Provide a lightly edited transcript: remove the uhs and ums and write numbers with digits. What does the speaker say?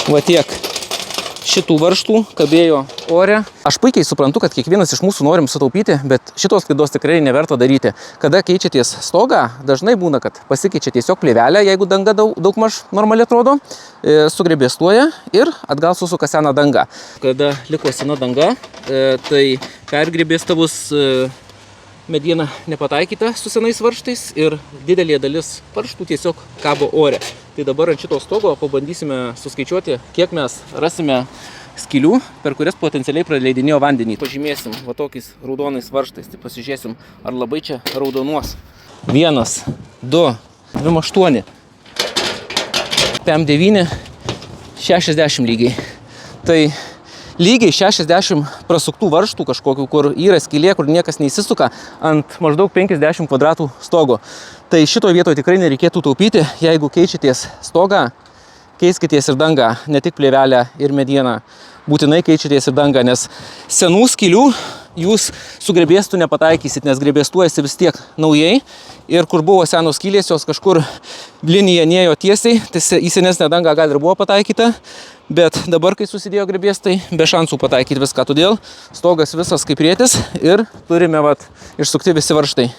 Va tiek šitų varžtų kabėjo ore. Aš puikiai suprantu, kad kiekvienas iš mūsų norim sutaupyti, bet šitos klaidos tikrai neverta daryti. Kada keičiaties stogą, dažnai būna, kad pasikeičia tiesiog plėvelę, jeigu danga daugmaž normaliai atrodo, sugrėbėstuoja ir atgal susuka seną dangą. Kada liko sena danga, tai pergrėbėstavus mediena nepataikyta su senais varžtais ir didelė dalis varžtų tiesiog kabo ore. Tai dabar ant šito stogo pabandysime suskaičiuoti, kiek mes rasime skylių, per kurias potencialiai praleidinėjo vandenį. Pažymėsim va tokiais raudonais varžtais, tai pasižiūrėsim, ar labai čia raudonuos. 1, 2, 28, PM9, 60 lygiai. Tai lygiai 60 prasuktų varžtų kažkokių, kur yra skylė, kur niekas neįsisuka ant maždaug 50 kvadratų stogo. Tai šitoje vietoje tikrai nereikėtų taupyti. Jeigu keičiaties stogą, keiskitės ir dangą, ne tik plėvelę ir medieną. Būtinai keičiatės ir dangą, nes senų skylių jūs su grėbėstu nepataikysit, nes grėbėstuojasi vis tiek naujai. Ir kur buvo senos skylės, jos kažkur linija nėjo tiesiai, tai į senesnę dangą gal ir buvo pataikyta. Bet dabar, kai susidėjo grėbėstai, be šansų pataikyti viską. Todėl stogas visas kaip rėtis ir turime išsukti visi varžtai.